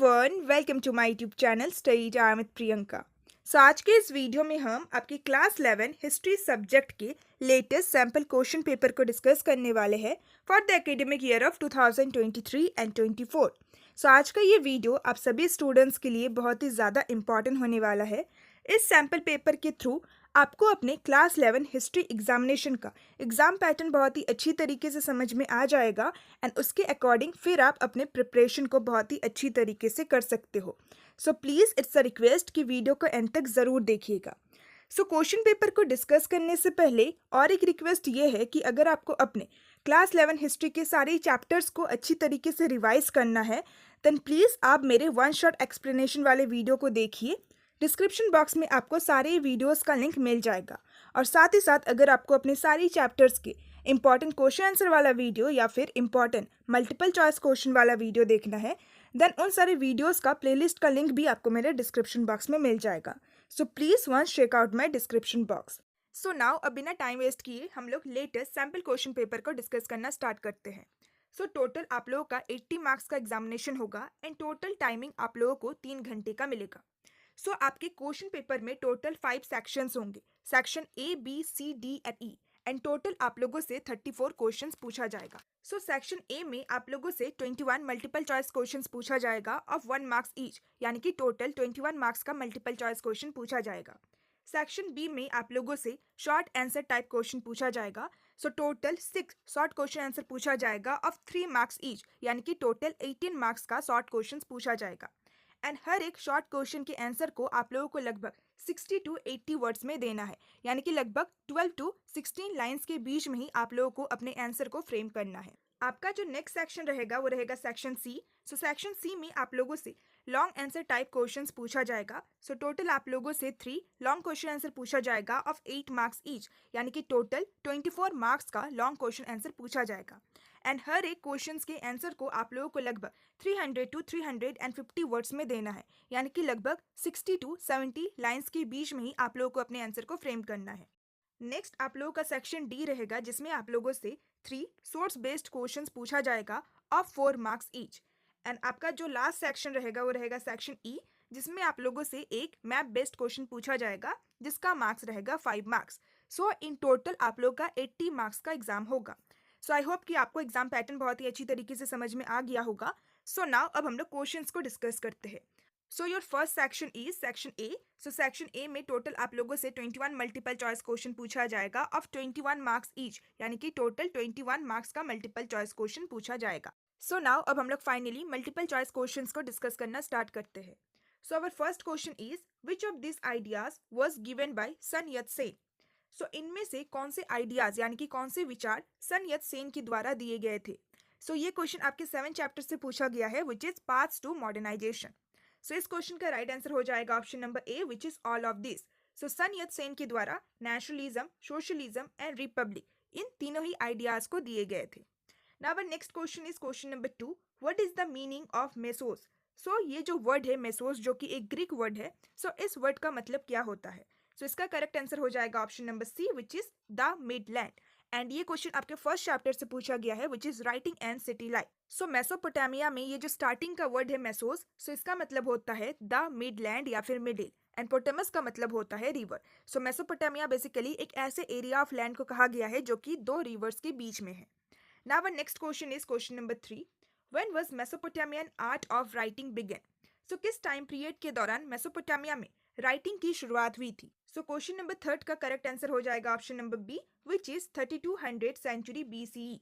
Everyone, welcome to my YouTube channel study time with Priyanka. आज के इस वीडियो में हम आपके क्लास 11 हिस्ट्री सब्जेक्ट के लेटेस्ट सैम्पल क्वेश्चन पेपर को डिस्कस करने वाले हैं for the academic year of 2023 and 24। आज का ये वीडियो आप सभी स्टूडेंट्स के लिए बहुत ही ज़्यादा इंपॉर्टेंट होने वाला है। इस सैम्पल पेपर के थ्रू आपको अपने क्लास 11 हिस्ट्री एग्जामिनेशन का एग्जाम पैटर्न बहुत ही अच्छी तरीके से समझ में आ जाएगा एंड उसके अकॉर्डिंग फिर आप अपने प्रिपरेशन को बहुत ही अच्छी तरीके से कर सकते हो। So please it's a request कि वीडियो को एंड तक ज़रूर देखिएगा। क्वेश्चन पेपर को डिस्कस करने से पहले और एक रिक्वेस्ट ये है कि अगर आपको अपने क्लास 11 हिस्ट्री के सारे चैप्टर्स को अच्छी तरीके से रिवाइज करना है देन प्लीज़ आप मेरे वन शॉट एक्सप्लेनेशन वाले वीडियो को देखिए। डिस्क्रिप्शन बॉक्स में आपको सारे वीडियोस का लिंक मिल जाएगा और साथ ही साथ अगर आपको अपने सारी चैप्टर्स के इंपॉर्टेंट क्वेश्चन आंसर वाला वीडियो या फिर इंपॉर्टेंट मल्टीपल चॉइस क्वेश्चन वाला वीडियो देखना है देन उन सारे वीडियोस का प्लेलिस्ट का लिंक भी आपको मेरे डिस्क्रिप्शन बॉक्स में मिल जाएगा। So please once check out my description box. Now अब बिना टाइम वेस्ट किए हम लोग लेटेस्ट सैम्पल क्वेश्चन पेपर को डिस्कस करना स्टार्ट करते हैं। टोटल आप लोगों का 80 मार्क्स का एग्जामिनेशन होगा एंड टोटल टाइमिंग आप लोगों को 3 घंटे का मिलेगा। आपके क्वेश्चन पेपर में टोटल 5 सेक्शंस होंगे, section A B C D and E and total आप लोगों से 34 क्वेश्चंस पूछा जाएगा। सेक्शन ए में आप लोगों से 21 मल्टीपल चॉइस क्वेश्चंस पूछा जाएगा ऑफ 1 मार्क्स ईच, यानी कि टोटल 21 मार्क्स का मल्टीपल चॉइस क्वेश्चन पूछा जाएगा। सेक्शन बी में आप लोगों से शॉर्ट आंसर टाइप क्वेश्चन पूछा जाएगा। टोटल 6 शॉर्ट क्वेश्चन आंसर पूछा जाएगा ऑफ 3 मार्क्स ईच, यानी कि टोटल 18 मार्क्स का शॉर्ट क्वेश्चन पूछा जाएगा। एंड हर एक शॉर्ट क्वेश्चन के आंसर को आप लोगों को लगभग 60 टू 80 वर्ड्स में देना है, यानी कि लगभग 12 टू 16 लाइंस के बीच में ही आप लोगों को अपने आंसर को फ्रेम करना है। आपका जो नेक्स्ट सेक्शन रहेगा वो रहेगा सेक्शन सी। सेक्शन सी में आप लोगों से लॉन्ग आंसर टाइप क्वेश्चंस पूछा जाएगा। टोटल आप लोगों से 3 लॉन्ग क्वेश्चन आंसर पूछा जाएगा ऑफ 8 मार्क्स ईच, यानी कि टोटल 24 मार्क्स का लॉन्ग क्वेश्चन आंसर पूछा जाएगा। एंड हर एक क्वेश्चंस के आंसर को आप लोगों को लगभग 300 टू 350 वर्ड्स में देना है, यानी कि लगभग 60 टू 70 लाइंस के बीच में ही आप लोगों को अपने आंसर को फ्रेम करना है। नेक्स्ट आप लोगों का सेक्शन डी रहेगा, जिसमें आप लोगों से 3 सोर्स बेस्ड क्वेश्चंस पूछा जाएगा ऑफ 4 मार्क्स ईच। एंड आपका जो लास्ट सेक्शन रहेगा वो रहेगा सेक्शन ई, जिसमें आप लोगों से एक मैप बेस्ड क्वेश्चन पूछा जाएगा जिसका मार्क्स रहेगा 5 मार्क्स। इन टोटल आप लोग का 80 मार्क्स का एग्जाम होगा। आई होप कि आपको एग्जाम पैटर्न बहुत ही अच्छी तरीके से समझ में आ गया होगा। नाउ अब हम लोग क्वेश्चंस को डिस्कस करते हैं। Your first section is section A. Section A में टोटल आप लोगों से 21 मल्टीपल चॉइस क्वेश्चन पूछा जाएगा ऑफ 21 मार्क्स ईच, यानी कि टोटल 21 मार्क्स का मल्टीपल चॉइस क्वेश्चन पूछा जाएगा। नाउ अब हम लोग फाइनली मल्टीपल चॉइस क्वेश्चंस को डिस्कस करना स्टार्ट करते हैं। Our first question is which of this ideas was given by Sun Yat Sen. इनमें से कौन से आइडियाज यानी कि कौन से विचार सन यत सेन के द्वारा दिए गए थे। ये क्वेश्चन आपके 7 चैप्टर से पूछा गया है, which is paths to modernization. इस क्वेश्चन का राइट आंसर हो जाएगा option number A, which is all of this. Sun Yat Sen के द्वारा नेशनलिज्म, सोशलिज्म एंड रिपब्लिक, इन तीनों ही आइडियाज को दिए गए थे। Now our next question is question number 2, what is the meaning of mesos. ये जो वर्ड है मेसोस, जो कि एक ग्रीक वर्ड है, इस वर्ड का मतलब क्या होता है। इसका करेक्ट आंसर हो जाएगा option number C, which is the Midland. And ये क्वेश्चन आपके फर्स्ट चैप्टर से पूछा गया है, which is writing and city life. Mesopotamia में ये जो स्टार्टिंग का वर्ड है मेसोस, इसका मतलब होता है द मिडलैंड या फिर मिडिल, एंड पोटामस का मतलब होता है रिवर। मेसोपोटामिया बेसिकली एक ऐसे एरिया ऑफ लैंड को कहा गया है जो कि 2 रिवर्स के बीच में है। Now our next question is question number 3, when was Mesopotamian art of writing began. किस टाइम पीरियड के दौरान मेसोपोटामिया में राइटिंग की शुरुआत हुई थी। क्वेश्चन नंबर 3 का करेक्ट आंसर हो जाएगा option number B, which is 3200 century BCE।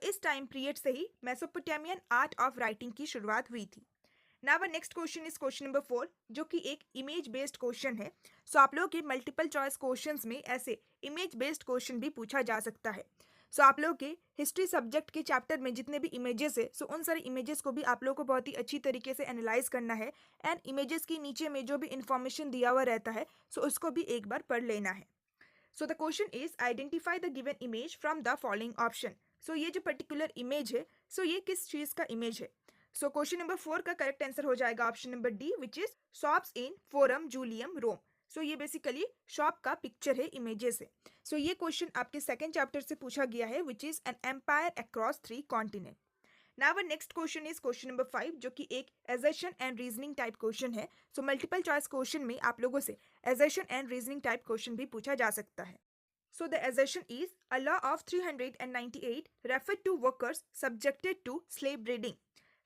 इस टाइम पीरियड से ही मेसोपोटामियन आर्ट ऑफ राइटिंग की शुरुआत हुई थी। Now next question is question number 4, जो कि एक इमेज बेस्ड क्वेश्चन है। आप लोगों के मल्टीपल चॉइस क्वेश्चंस में ऐसे इमेज बेस्ड क्वेश्चन भी पूछा जा सकता है। आप लोगों के हिस्ट्री सब्जेक्ट के चैप्टर में जितने भी इमेजेस है, उन सारे इमेजेस को भी आप लोगों को बहुत ही अच्छी तरीके से एनालाइज करना है एंड इमेजेस के नीचे में जो भी इंफॉर्मेशन दिया हुआ रहता है उसको भी एक बार पढ़ लेना है। The question is identify the given image from the following option. ये जो पर्टिकुलर इमेज है, ये किस चीज का इमेज है। क्वेश्चन नंबर 4 का करेक्ट आंसर हो जाएगा option number D, which is shops in Forum Julium Rome. ये बेसिकली शॉप का पिक्चर है, इमेजेस है। ये क्वेश्चन आपके सेकंड चैप्टर से पूछा गया है, which is an empire across 3 continent. Now our next question is question number 5 जो कि एक assertion and reasoning type question है. So multiple choice question में आप लोगों से assertion and reasoning type question भी पूछा जा सकता है. So the assertion is a law of 398 referred to workers subjected to slave breeding.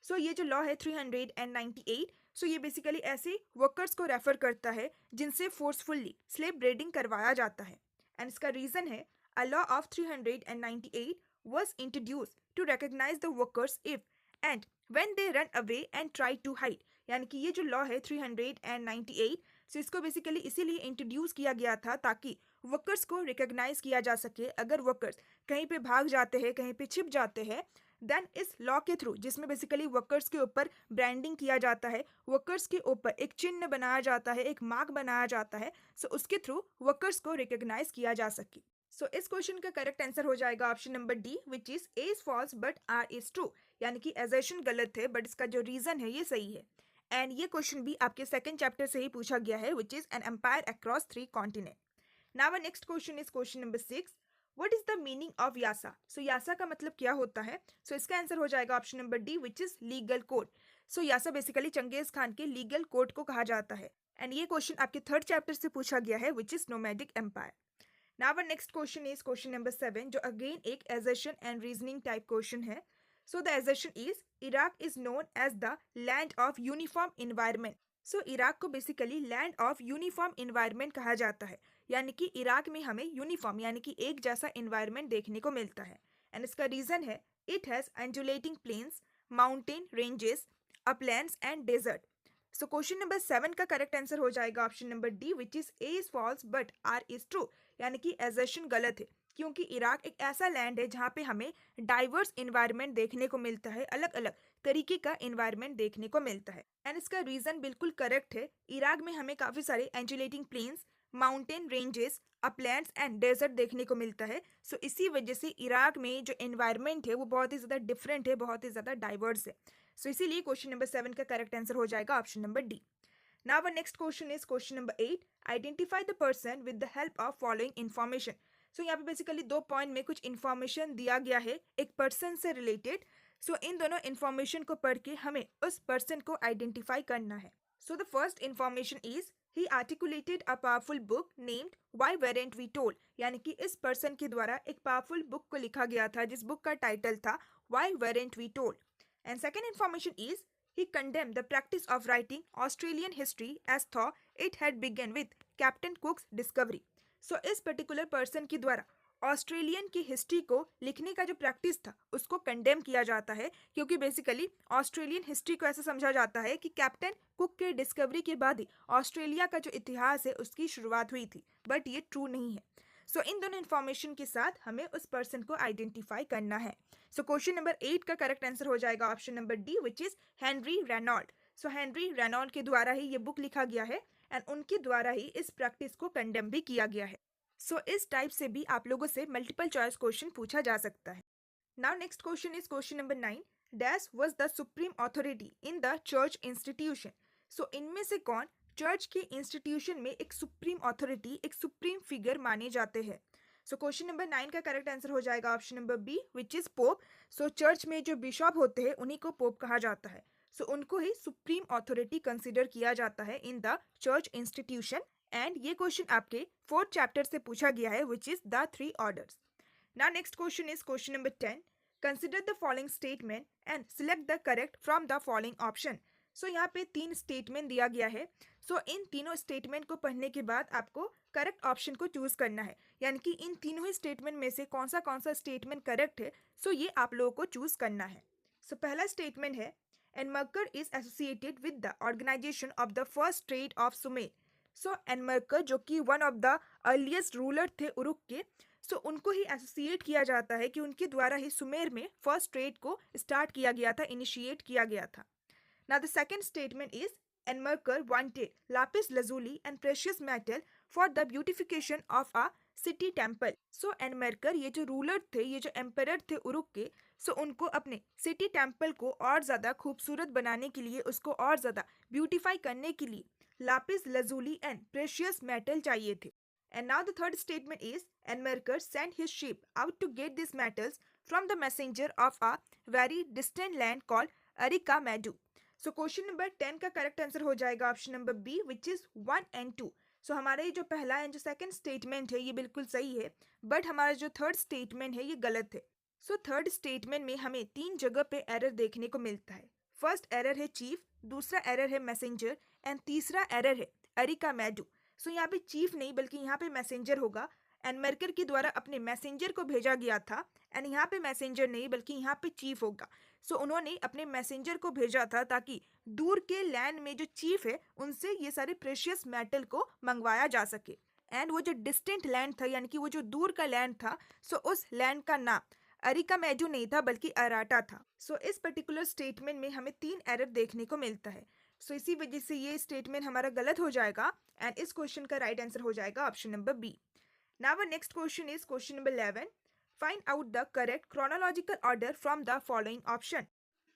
So ये जो law है 398, so ये basically ऐसे workers को refer करता है जिनसे forcefully slave breeding करवाया जाता है. And इसका reason है a law of 398 was introduced to recognize the workers if and when they run away and try to hide. यानी कि ये जो लॉ है 398, सो इसको बेसिकली इसीलिए इंट्रोड्यूस किया गया था ताकि वर्कर्स को रिकॉग्नाइज किया जा सके. अगर वर्कर्स कहीं पे भाग जाते हैं, कहीं पे छिप जाते हैं, देन इस लॉ के थ्रू जिसमें बेसिकली वर्कर्स के ऊपर ब्रांडिंग किया जाता है, वर्कर्स के ऊपर एक चिन्ह बनाया जाता है, एक मार्क बनाया जाता है, सो उसके थ्रू वर्कर्स को रिकॉग्नाइज किया जा सके. सो इस क्वेश्चन का करेक्ट आंसर हो जाएगा option number D which is A is false but R is true. यानी कि एजर्शन गलत है बट इसका जो रीजन है ये सही है. एंड ये क्वेश्चन भी आपके सेकंड चैप्टर से ही पूछा गया है which is an empire across 3 continent. Now our next question is question number 6. What is the meaning of yasa? So yasa का मतलब क्या होता है? सो इसका आंसर हो जाएगा option number D which is legal code. So yasa basically Genghis Khan के legal code को कहा जाता है. एंड ये क्वेश्चन आपके थर्ड चैप्टर से पूछा गया है which is nomadic empire. Now our next question is question number 7 जो again एक assertion and reasoning type question है. So the assertion is Iraq is known as the land of uniform environment. So Iraq को basically land of uniform environment कहा जाता है. यानी कि Iraq में हमें यूनिफॉर्म यानी कि एक जैसा environment देखने को मिलता है. एंड इसका रीजन है it has undulating plains, mountain ranges, uplands and desert. So question number 7 का करेक्ट आंसर हो जाएगा option number D which is A is false but R is true. यानी कि एजर्शन गलत है क्योंकि इराक एक ऐसा लैंड है जहाँ पे हमें डाइवर्स इन्वायरमेंट देखने को मिलता है, अलग अलग तरीके का इन्वायरमेंट देखने को मिलता है. एंड इसका रीजन बिल्कुल करेक्ट है. इराक में हमें काफी सारे undulating plains, mountain ranges, uplands and desert देखने को मिलता है. सो इसी वजह से इराक में जो एनवायरनमेंट है वो बहुत ही ज़्यादा डिफरेंट है, बहुत ही ज़्यादा डाइवर्स है. सो इसीलिए क्वेश्चन नंबर 7 का करेक्ट आंसर हो जाएगा option number D. Now our next question is question number 8. Identify the person with the help of following information. So यहाँ पे बेसिकली 2 पॉइंट में कुछ इन्फॉर्मेशन दिया गया है एक पर्सन से रिलेटेड. सो इन दोनों इन्फॉर्मेशन को पढ़ के हमें उस पर्सन को आइडेंटिफाई करना है. So the first information is he articulated a powerful book named why weren't we told. यानी कि इस पर्सन के द्वारा एक पावरफुल बुक को लिखा गया था जिस बुक का टाइटल था why weren't we told. And second information is he condemned the practice of writing Australian history as though it had begun with Captain Cook's discovery. So इस particular person के द्वारा ऑस्ट्रेलियन की history को लिखने का जो practice था उसको कंडेम किया जाता है क्योंकि बेसिकली ऑस्ट्रेलियन हिस्ट्री को ऐसा समझा जाता है कि कैप्टन कुक के डिस्कवरी के बाद ही ऑस्ट्रेलिया का जो इतिहास है उसकी शुरुआत हुई थी. बट ये ट्रू नहीं है. सो इन दोनों इन्फॉर्मेशन के साथ हमें उस पर्सन को आइडेंटिफाई करना है. सो क्वेश्चन नंबर 8 का करेक्ट आंसर हो जाएगा option number D which is Henry Reynold. So Henry Reynold के द्वारा ही ये बुक लिखा गया है एंड उनके द्वारा ही इस प्रैक्टिस को कंडेम भी किया गया है. सो इस टाइप से भी आप लोगों से मल्टीपल चॉइस क्वेश्चन पूछा जा सकता है. Now next question is question number 9. Dash was the supreme authority in the church institution. So इनमें से कौन चर्च के इंस्टीट्यूशन में एक सुप्रीम अथॉरिटी, एक सुप्रीम फिगर माने जाते हैं. सो क्वेश्चन नंबर 9 का करेक्ट आंसर हो जाएगा option number B which is pope. So church में जो बिशप होते हैं उन्हीं को पोप कहा जाता है. सो उनको ही सुप्रीम अथॉरिटी कंसिडर किया जाता है in the church institution. And ये क्वेश्चन आपके 4th चैप्टर से पूछा गया है which is the 3 orders. Now next question is question number 10. Consider the following statement and select the correct from the following option. So यहाँ पे 3 statement दिया गया है. सो इन तीनों स्टेटमेंट को पढ़ने के बाद आपको करेक्ट ऑप्शन को चूज करना है. यानी कि इन तीनों ही स्टेटमेंट में से कौन सा स्टेटमेंट करेक्ट है, सो ये आप लोगों को चूज करना है. सो पहला स्टेटमेंट है Enmerkar is associated with the organization of the first trade of Sumer. So Enmerkar जो कि one of the earliest ruler थे उरुक के, सो उनको ही एसोसिएट किया जाता है कि उनके द्वारा ही सुमेर में फर्स्ट ट्रेड को स्टार्ट किया गया था, इनिशिएट किया गया था. Now the second statement is Enmerkar wanted lapis lazuli and precious metal for the beautification of a city temple. So Enmerkar ये जो रूलर थे, ये जो एम्परर थे उरुक के, सो उनको अपने सिटी टेम्पल को और ज़्यादा खूबसूरत बनाने के लिए, उसको और ज़्यादा ब्यूटीफाई करने के लिए lapis lazuli and precious metal चाहिए थे. And now the third statement is Enmerkar sent his ship out to get these metals from the messenger of a very distant land called Arika Madu. So question number 10 का correct answer हो जाएगा option number B which is 1 and 2. So हमारा ये जो पहला and जो second statement है ये बिल्कुल सही है, बट हमारा जो थर्ड स्टेटमेंट है ये गलत है. सो थर्ड स्टेटमेंट में हमें 3 जगह पे एरर देखने को मिलता है. फर्स्ट एरर है चीफ, दूसरा एरर है मैसेंजर एंड तीसरा एरर है अरिका मैडू. सो यहाँ पे चीफ नहीं बल्कि यहाँ पे मैसेंजर होगा. एनमर्कर के द्वारा अपने मैसेंजर को भेजा गया था एंड यहाँ पे मैसेंजर नहीं बल्कि यहाँ पे चीफ होगा. सो उन्होंने अपने मैसेंजर को भेजा था ताकि दूर के लैंड में जो चीफ है उनसे ये सारे प्रेशियस मेटल को मंगवाया जा सके. एंड वो जो डिस्टेंट लैंड था यानी कि वो जो दूर का लैंड था, सो उस लैंड का नाम अरिका मैडू नहीं था बल्कि अराटा था. सो इस पर्टिकुलर स्टेटमेंट में हमें 3 एरर देखने को मिलता है. सो इसी वजह से ये स्टेटमेंट हमारा गलत हो जाएगा एंड इस क्वेश्चन का राइट आंसर हो जाएगा option number B. Now our next question is question number 11. Find out the correct chronological order from the following option.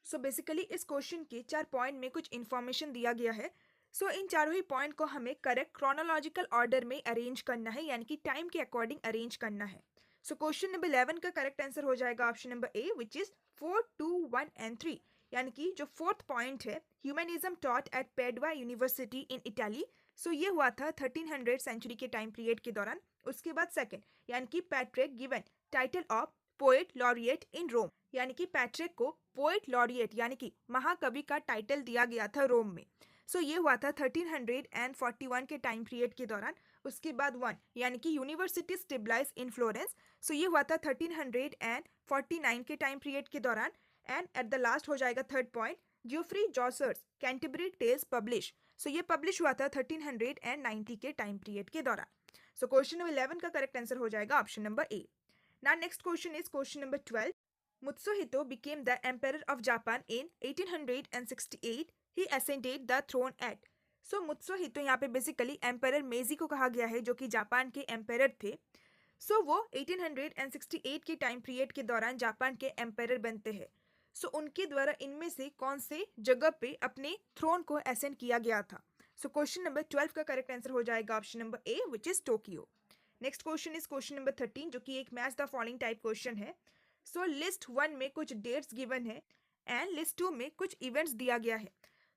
So basically इस क्वेश्चन के 4 पॉइंट में कुछ इन्फॉर्मेशन दिया गया है. सो इन चारों ही पॉइंट को हमें करेक्ट क्रोनोलॉजिकल ऑर्डर में अरेंज करना है यानी कि टाइम के अकॉर्डिंग अरेंज करना है. सो क्वेश्चन नंबर 11 का करेक्ट आंसर हो जाएगा option number A which is 4, 2, 1 and 3. यानी कि जो फोर्थ पॉइंट है humanism taught at Padua university in Italy. So ये हुआ था 1300 सेंचुरी के टाइम पीरियड के दौरान. उसके बाद सेकंड यानी कि Petrarch given title of poet laureate in Rome, यानी कि पैट्रिक को पोएट लॉरिएट यानी कि महाकवि का टाइटल दिया गया था रोम में. सो ये हुआ था 1341 के टाइम पीरियड के दौरान. उसके बाद 1 यानी कि यूनिवर्सिटी स्टेबलाइज इन फ्लोरेंस. सो ये हुआ था 1349 के टाइम पीरियड के दौरान. एंड एट द लास्ट हो जाएगा third point Geoffrey Chaucer's Canterbury Tales publish. सो ये पब्लिश हुआ था 1390 के टाइम पीरियड के दौरान. सो क्वेश्चन नंबर 11 का करेक्ट आंसर हो जाएगा option number A. Now next question is question number 12. Mutsuhito became the emperor of Japan in 1868. He ascended the throne at. सो मुत्सुहितो यहाँ पे बेसिकली एम्परर मेजी को कहा गया है जो कि जापान के एम्परर थे. सो वो 1868 के टाइम पीरियड के दौरान जापान के एम्परर बनते हैं. सो उनके द्वारा इनमें से कौन से जगह पे अपने थ्रोन को असेंड किया गया था. सो क्वेश्चन नंबर 12 का करेक्ट आंसर हो जाएगा option number A which is Tokyo. Next question is question number 13 जो कि एक match the following type question है. सो लिस्ट 1 में कुछ डेट्स गिवन है एंड लिस्ट 2 में कुछ इवेंट्स दिया गया है.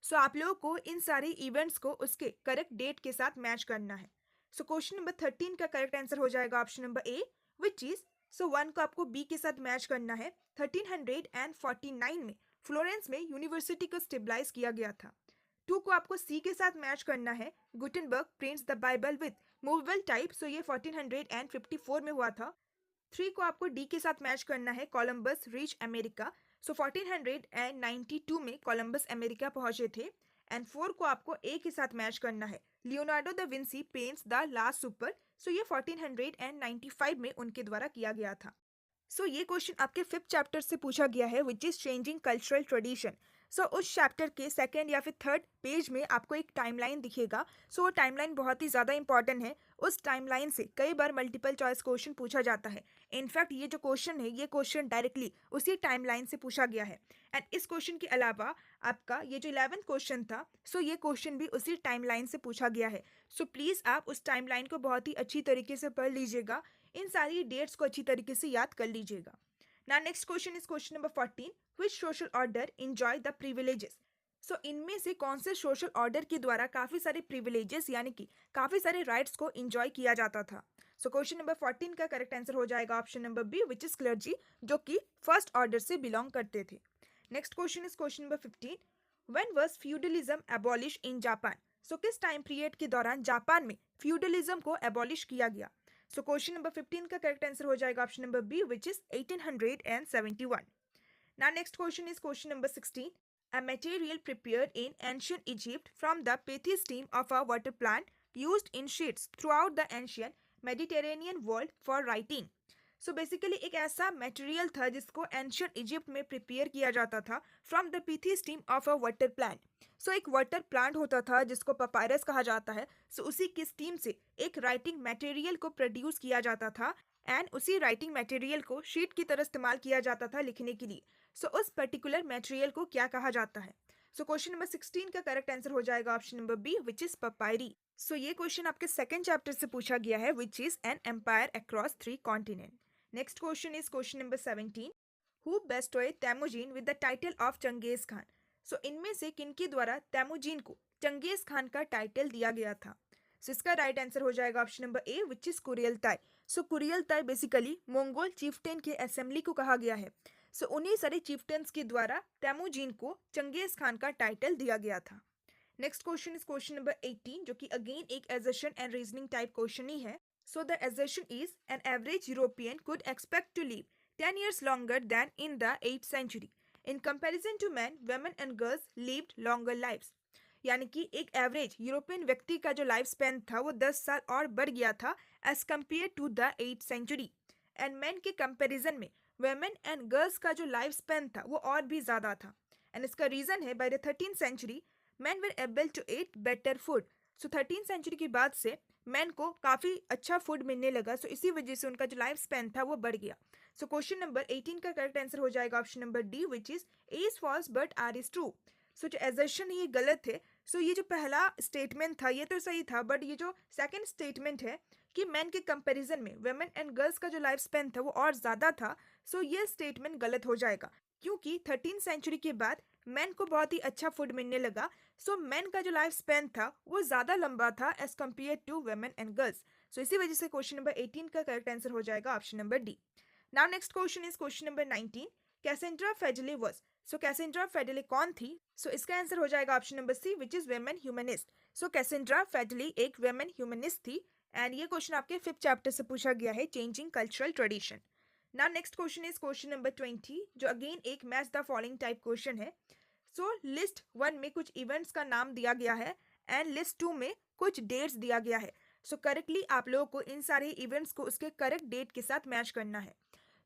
सो आप लोगों को इन सारे इवेंट्स को उसके करेक्ट डेट के साथ मैच करना है. सो क्वेश्चन नंबर 13 का करेक्ट आंसर हो जाएगा option number A which is. So 1 को आपको बी के साथ मैच करना है. 1349 में फ्लोरेंस में यूनिवर्सिटी को स्टेबलाइज किया गया था. 2 को आपको सी के साथ मैच करना है. Gutenberg prints the Bible with movable type. So ये 1454 में हुआ था. 3 को आपको डी के साथ मैच करना है. Columbus reach America. सो 1492 में कोलंबस अमेरिका पहुंचे थे. एंड 4 को आपको ए के साथ मैच करना है. Leonardo da Vinci paints the Last Supper. So ये 1495 में उनके द्वारा किया गया था. सो ये क्वेश्चन आपके 5th चैप्टर से पूछा गया है which is changing cultural tradition. So उस चैप्टर के 2nd या फिर 3rd पेज में आपको एक टाइमलाइन दिखेगा. सो वो टाइमलाइन बहुत ही ज़्यादा इंपॉर्टेंट है. उस टाइमलाइन से कई बार मल्टीपल चॉइस क्वेश्चन पूछा जाता है. इनफैक्ट ये जो क्वेश्चन है ये क्वेश्चन डायरेक्टली उसी टाइमलाइन से पूछा गया है. एंड इस क्वेश्चन के अलावा आपका ये जो 11th क्वेश्चन था, सो ये क्वेश्चन भी उसी टाइमलाइन से पूछा गया है. सो प्लीज़ आप उस टाइमलाइन को बहुत ही अच्छी तरीके से पढ़ लीजिएगा. इन सारी डेट्स को अच्छी तरीके से याद कर लीजिएगा. Now next question is question number 14. Which social order enjoy the privileges? सो इनमें से कौन से सोशल ऑर्डर के द्वारा काफ़ी सारे प्रिविलेजेस यानी कि काफ़ी सारे राइट्स को इंजॉय किया जाता था. सो क्वेश्चन नंबर 14 का करेक्ट आंसर हो जाएगा option number B which is clergy, जो कि फर्स्ट ऑर्डर से बिलोंग करते थे. Next question is question number 15. When was feudalism abolish in Japan? So किस टाइम पीरियड के दौरान जापान में फ्यूडलिज्म को एबॉलिश किया गया? सो क्वेश्चन नंबर 15 का करेक्ट आंसर हो जाएगा option number B which is 1871. Now next question is question number 16. A material prepared in ancient Egypt from the pithy steam of a water plant used in sheets throughout the ancient Mediterranean world for writing. So basically एक ऐसा material था जिसको ancient Egypt में prepare किया जाता था from the pithy stem of a water plant. So एक water plant होता था जिसको पपायरस कहा जाता है. सो उसी की स्टीम से एक राइटिंग मटेरियल को प्रोड्यूस किया जाता था एंड उसी राइटिंग मटेरियल को शीट की तरह इस्तेमाल किया जाता था लिखने के लिए. सो उस पर्टिकुलर मटेरियल को क्या कहा जाता है? सो क्वेश्चन नंबर 16 का करेक्ट आंसर हो जाएगा option number B which is papyri. So ये क्वेश्चन आपके सेकंड चैप्टर से पूछा गया है which is an empire across 3 continent. Next question is question number 17 who bestowed Temujin with the title of Genghis Khan. So इनमें से किनके द्वारा तैमुजीन को चंगेज खान का टाइटल दिया गया था। सो इसका राइट आंसर हो जाएगा option number A which is quriltai. So quriltai basically Mongol chieftain के असेंबली को कहा गया है। सो उन्हीं सारे चीफ्टेन्स के द्वारा तैमुजीन को चंगेज खान का टाइटल दिया गया था। Next question is question number 18 जो कि अगेन एक assertion and reasoning type question ही है। So the assertion is an average European could expect to live 10 years longer than in the 8th century. In comparison to men, women and girls lived longer lives. यानी कि एक average European व्यक्ति का जो life span था वो 10 साल और बढ़ गया था as compared to the 8th century. And man के कंपैरिजन में वेमेन एंड गर्ल्स का जो लाइफ स्पैन था वो और भी ज़्यादा था। एंड इसका रीज़न है by the 13th century man were able to eat better food. So 13th century के बाद से मैन को काफ़ी अच्छा फूड मिलने लगा। सो इसी वजह से उनका जो लाइफ स्पैन था वो बढ़ गया। सो क्वेश्चन नंबर 18 का करेक्ट आंसर हो जाएगा option number D which is A is false but R is true. So जो एजर्शन है ये गलत है। सो ये जो पहला स्टेटमेंट था ये तो सही था बट ये जो सेकंड स्टेटमेंट है कि मैन के कंपैरिजन में वेमेन एंड गर्ल्स का जो लाइफ स्पैन था वो और ज़्यादा था। सो ये स्टेटमेंट गलत हो जाएगा क्योंकि 13th century के बाद मैन को बहुत ही अच्छा फूड मिलने लगा। सो मैन का जो लाइफ स्पैन था वो ज़्यादा लंबा था as compared to women and girls. So इसी वजह से क्वेश्चन नंबर 18 का करेक्ट आंसर हो जाएगा option number D. Now next question is question number 19 Cassandra Fedele was. So Cassandra Fedele कौन थी। सो इसका आंसर हो जाएगा option number C which is women humanist. So Cassandra Fedele एक women humanist थी and ये क्वेश्चन आपके 5th chapter से पूछा गया है changing cultural tradition. Now next question is question number 20 जो अगेन एक match the following type question है। सो लिस्ट 1 में कुछ इवेंट्स का नाम दिया गया है एंड लिस्ट 2 में कुछ डेट्स दिया गया है। सो करेक्टली आप लोगों को इन सारे इवेंट्स को उसके करेक्ट डेट के साथ मैच करना है।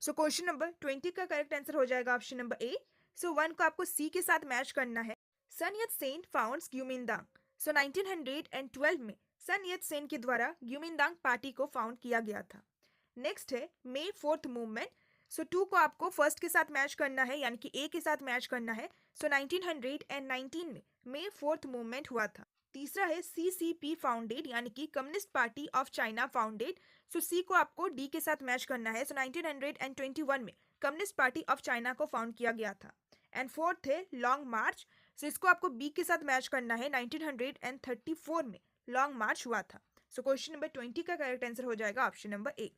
सो क्वेश्चन नंबर 20 का करेक्ट आंसर हो जाएगा ऑप्शन नंबर ए। सो 1 को आपको सी के साथ मैच करना है। सन यत सेन फाउंड्स ग्यूमिंदांग। सो 1912 में सन यत सेन के द्वारा ग्यूमिंदांग पार्टी को फाउंड किया गया था। नेक्स्ट है मे 4th मूवमेंट। सो 2 को आपको फर्स्ट के साथ मैच करना है यानी कि ए के साथ मैच करना है। सो 1919 में मे 4th मूवमेंट हुआ था। तीसरा है CCP फाउंडेड यानी कि Communist Party of China founded. So C को आपको डी के साथ मैच करना है। सो 1921 में कम्युनिस्ट पार्टी ऑफ चाइना को फाउंड किया गया था। एंड फोर्थ है लॉन्ग मार्च। सो इसको आपको बी के साथ मैच करना है। 1934 में लॉन्ग मार्च हुआ था। सो क्वेश्चन नंबर 20 का करेक्ट आंसर हो जाएगा option number A.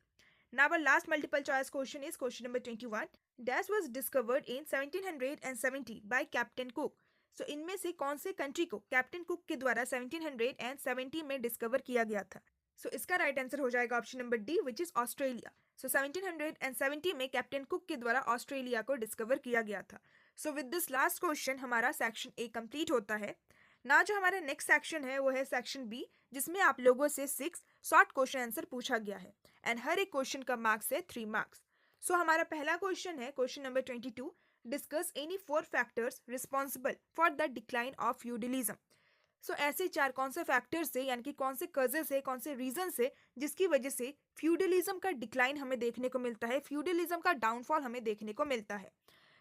Now our last multiple choice question is question number 21. Dash was discovered in 1770 by Captain Cook. So इनमें से कौन से कंट्री को कैप्टन कुक के द्वारा 1770 में डिस्कवर किया गया था। सो इसका राइट आंसर हो जाएगा option number D which is Australia. So 1770 में कैप्टन कुक के द्वारा ऑस्ट्रेलिया को डिस्कवर किया गया था। सो विद दिस लास्ट क्वेश्चन हमारा सेक्शन ए कंप्लीट होता है। ना जो हमारा नेक्स्ट सेक्शन है वो है सेक्शन बी जिसमें आप लोगों से 6 शॉर्ट क्वेश्चन आंसर पूछा गया है एंड हर एक क्वेश्चन का मार्क्स है 3 मार्क्स। सो हमारा पहला क्वेश्चन है question number 22 discuss any 4 factors responsible for the decline of feudalism. So ऐसे 4 कौन से फैक्टर्स है यानी कि कौन से कजेस है कौन से रीजन है जिसकी वजह से फ्यूडलिज्म का डिक्लाइन हमें देखने को मिलता है, फ्यूडलिज्म का डाउनफॉल हमें देखने को मिलता है।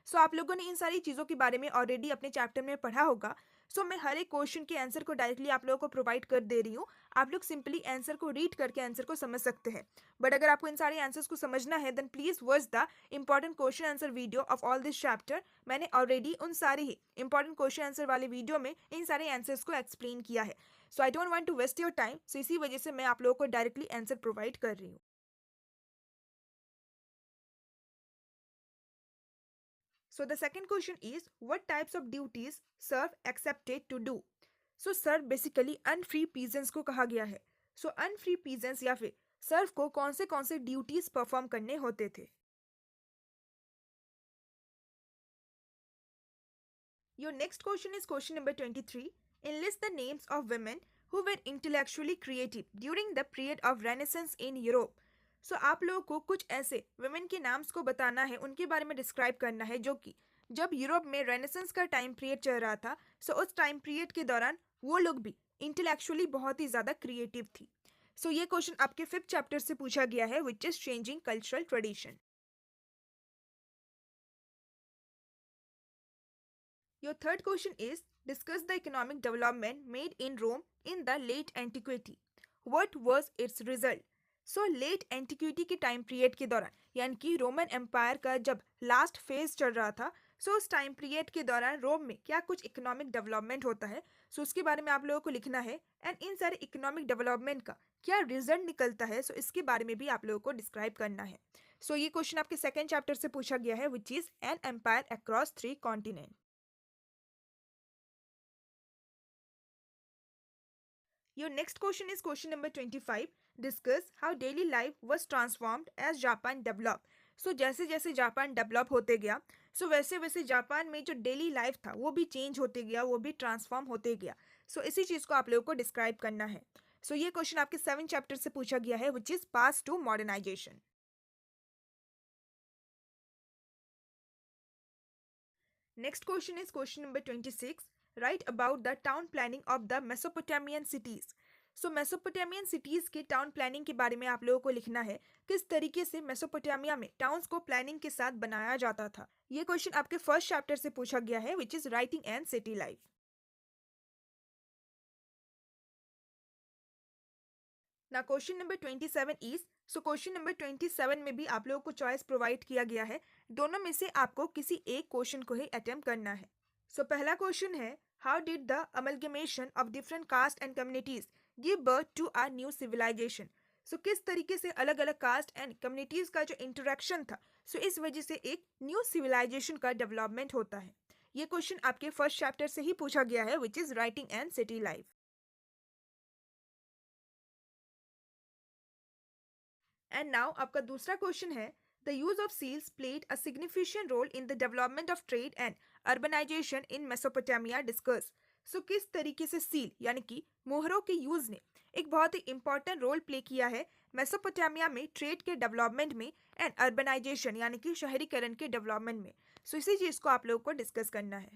सो आप लोगों ने इन सारी चीज़ों के बारे में ऑलरेडी अपने चैप्टर में पढ़ा होगा। सो मैं हर एक क्वेश्चन के आंसर को डायरेक्टली आप लोगों को प्रोवाइड कर दे रही हूँ। आप लोग सिंपली आंसर को रीड करके आंसर को समझ सकते हैं। बट अगर आपको इन सारे आंसर्स को समझना है then please watch the important question answer video of all this chapter. मैंने ऑलरेडी उन सारे ही इंपॉर्टेंट क्वेश्चन आंसर वाले वीडियो में इन सारे आंसर्स को एक्सप्लेन किया है। So I don't want to waste your time. So इसी वजह से मैं आप लोगों को डायरेक्टली आंसर प्रोवाइड कर रही हूँ। So the second question is what types of duties serf accepted to do? So serf basically unfree peasants को कहा गया है। So unfree peasants या फिर सर्फ को कौन से ड्यूटीज परफॉर्म करने होते थे। Your next question is question number 23. Enlist the names of women who were intellectually creative during the period of Renaissance in Europe. सो आप लोगों को कुछ ऐसे वुमेन के नाम्स को बताना है, उनके बारे में डिस्क्राइब करना है जो कि जब यूरोप में रेनेसेंस का टाइम पीरियड चल रहा था। सो उस टाइम पीरियड के दौरान वो लोग भी इंटेलेक्चुअली बहुत ही ज़्यादा क्रिएटिव थी। सो ये क्वेश्चन आपके 5th चैप्टर से पूछा गया है which is changing cultural tradition. Your third question is Discuss the economic development made in Rome in the late antiquity. What was its result? So let antiquity के time period के दौरान यानी कि Roman empire का जब last phase चल रहा था, सो उस टाइम पीरियड के दौरान रोम में क्या कुछ इकोनॉमिक डेवलपमेंट होता है, सो उसके बारे में आप लोगों को लिखना है। एंड इन सारे इकोनॉमिक डेवलपमेंट का क्या रिजल्ट निकलता है, सो इसके बारे में भी आप लोगों को डिस्क्राइब करना है। सो ये क्वेश्चन आपके सेकेंड चैप्टर से पूछा गया है, which is an empire across 3 continent. Your next question is question number 25. Discuss how daily life was transformed as Japan developed. So जैसे जैसे जापान डेवलप होते गया, सो वैसे वैसे जापान में जो डेली लाइफ था वो भी चेंज होते गया, वो भी ट्रांसफॉर्म होते गया। सो इसी चीज़ को आप लोगों को डिस्क्राइब करना है। सो ये क्वेश्चन आपके 7 चैप्टर से पूछा गया है, which is paths to modernisation. Next question is question number 26. Write about the town planning of the Mesopotamian cities. So Mesopotamian cities के टाउन प्लानिंग के बारे में आप लोगों को लिखना है, किस तरीके से मेसोपोटामिया में टाउन्स को प्लानिंग के साथ बनाया जाता था। ये क्वेश्चन आपके फर्स्ट चैप्टर से पूछा गया है, which is writing and city life. ना question number 27 is, so question number 27 में भी आप लोगों को चॉइस प्रोवाइड किया गया है, दोनों में से आपको किसी एक क्वेश्चन को ही अटेम्प्ट करना है। सो पहला क्वेश्चन है, how did the amalgamation of different caste and communities give birth to a new civilization. So किस तरीके से अलग अलग कास्ट एंड कम्युनिटीज का जो इंटरेक्शन था, सो इस वजह से एक न्यू सिविलाइजेशन का डेवलपमेंट होता है। ये क्वेश्चन आपके फर्स्ट चैप्टर से ही पूछा गया है, which is writing and city life. And now आपका दूसरा क्वेश्चन है, the use of seals played a significant role in the development of trade and urbanization in Mesopotamia. Discuss. So किस तरीके से सील यानी कि मोहरों के यूज ने एक बहुत ही इंपॉर्टेंट रोल प्ले किया है मेसोपोटामिया में ट्रेड के डेवलपमेंट में एंड अर्बनाइजेशन यानी कि शहरीकरण के डेवलपमेंट में। सो इसी चीज को आप लोगों को डिस्कस करना है।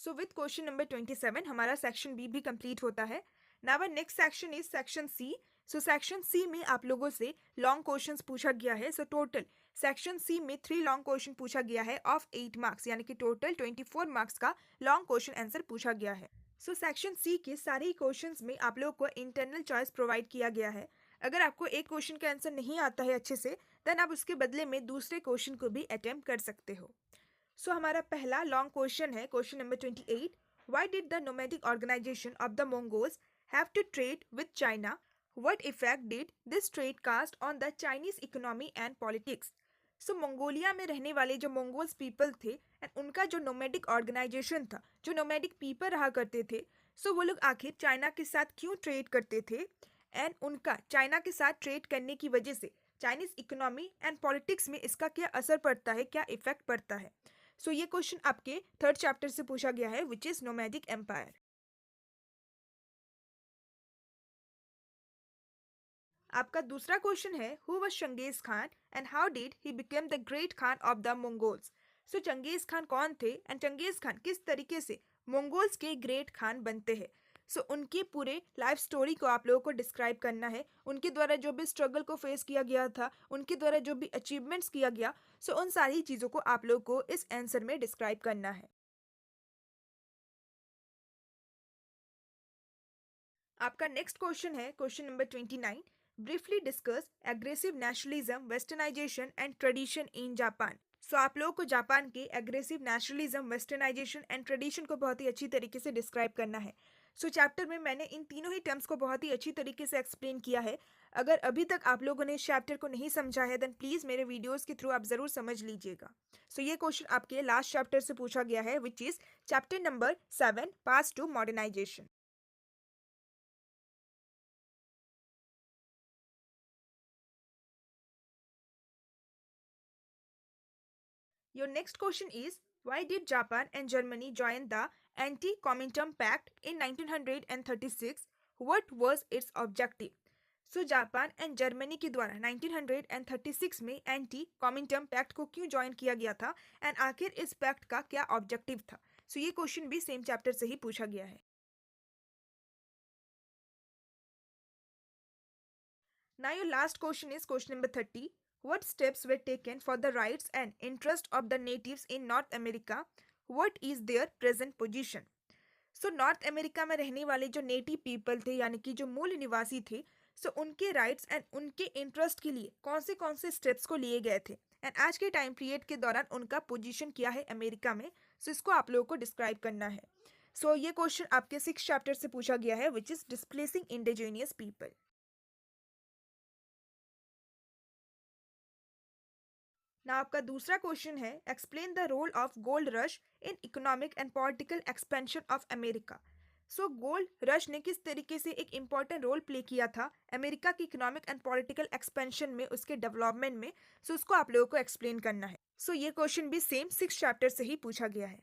सो विथ क्वेश्चन नंबर 27 हमारा सेक्शन बी भी कंप्लीट होता है। Now next section is section C. So section C में आप लोगों से लॉन्ग क्वेश्चंस पूछा गया है। सो टोटल सेक्शन सी में 3 लॉन्ग क्वेश्चन पूछा गया है ऑफ 8 मार्क्स, यानी कि टोटल 24 मार्क्स का लॉन्ग क्वेश्चन आंसर पूछा गया है। सो सेक्शन सी के सारे ही क्वेश्चंस में आप लोगों को इंटरनल चॉइस प्रोवाइड किया गया है। अगर आपको एक क्वेश्चन का आंसर नहीं आता है अच्छे से, देन आप उसके बदले में दूसरे क्वेश्चन को भी अटेम्प्ट कर सकते हो। सो हमारा पहला लॉन्ग क्वेश्चन है question number 28। Why did the nomadic organisation of the Mongols have to trade with China? What effect did this trade cast on the Chinese economy and politics? So Mongolia में रहने वाले जो Mongols people थे and उनका जो nomadic organisation था, जो nomadic people रहा करते थे, सो वो लोग आखिर चाइना के साथ क्यों ट्रेड करते थे एंड उनका चाइना के साथ ट्रेड करने की वजह से चाइनीज इकोनॉमी एंड पॉलिटिक्स में इसका क्या असर पड़ता है, क्या इफेक्ट पड़ता है। सो ये क्वेश्चन आपके थर्ड चैप्टर से पूछा गया है, विच इज नोमैडिक एम्पायर। आपका दूसरा क्वेश्चन है, who was Genghis Khan and how did he become the great Khan of the Mongols? So Genghis Khan कौन थे एंड चंगेज खान किस तरीके से मंगोल्स के ग्रेट खान बनते हैं। सो उनके पूरे लाइफ स्टोरी को आप लोगों को डिस्क्राइब करना है, उनके द्वारा जो भी स्ट्रगल को फेस किया गया था, उनके द्वारा जो भी अचीवमेंट्स किया गया, सो उन सारी चीज़ों को आप लोगों को इस आंसर में डिस्क्राइब करना है। आपका नेक्स्ट क्वेश्चन है question number 29। Briefly discuss aggressive nationalism, westernization and tradition in Japan. So आप लोगों को जापान के aggressive nationalism, westernization and tradition को बहुत ही अच्छी तरीके से डिस्क्राइब करना है। सो चैप्टर में मैंने इन तीनों ही टर्म्स को बहुत ही अच्छी तरीके से एक्सप्लेन किया है। अगर अभी तक आप लोगों ने इस चैप्टर को नहीं समझा है, देन प्लीज़ मेरे वीडियोस के थ्रू आप ज़रूर समझ लीजिएगा। सो ये क्वेश्चन आपके लास्ट चैप्टर से पूछा गया है, which is chapter number 7, paths to modernisation. Your next question is, why did Japan and Germany join the Anti-Comintern Pact in 1936? What was its objective? So Japan and Germany के द्वारा 1936 में anti कॉमिंटर्म pact को क्यों join किया गया था and आखिर इस पैक्ट का क्या ऑब्जेक्टिव था। सो ये क्वेश्चन भी सेम चैप्टर से ही पूछा गया है। Now your last question is question number 30। What steps were taken for the rights and interest of the natives in North America? What is their present position? So north America में रहने वाले जो native people थे यानी कि जो मूल निवासी थे, सो उनके राइट्स एंड उनके इंटरेस्ट के लिए कौन से स्टेप्स को लिए गए थे एंड आज के टाइम पीरियड के दौरान उनका पोजीशन क्या है अमेरिका में, सो इसको आप लोगों को डिस्क्राइब करना है। सो ये क्वेश्चन आपके 6 चैप्टर से पूछा गया है which is displacing indigenous people. ना आपका दूसरा क्वेश्चन है explain the role of gold rush in economic and political expansion of America. So gold rush ने किस तरीके से एक इम्पॉर्टेंट रोल प्ले किया था अमेरिका की इकोनॉमिक एंड पॉलिटिकल एक्सपेंशन में, उसके डेवलपमेंट में, सो उसको आप लोगों को एक्सप्लेन करना है। सो ये क्वेश्चन भी सेम 6 चैप्टर से ही पूछा गया है।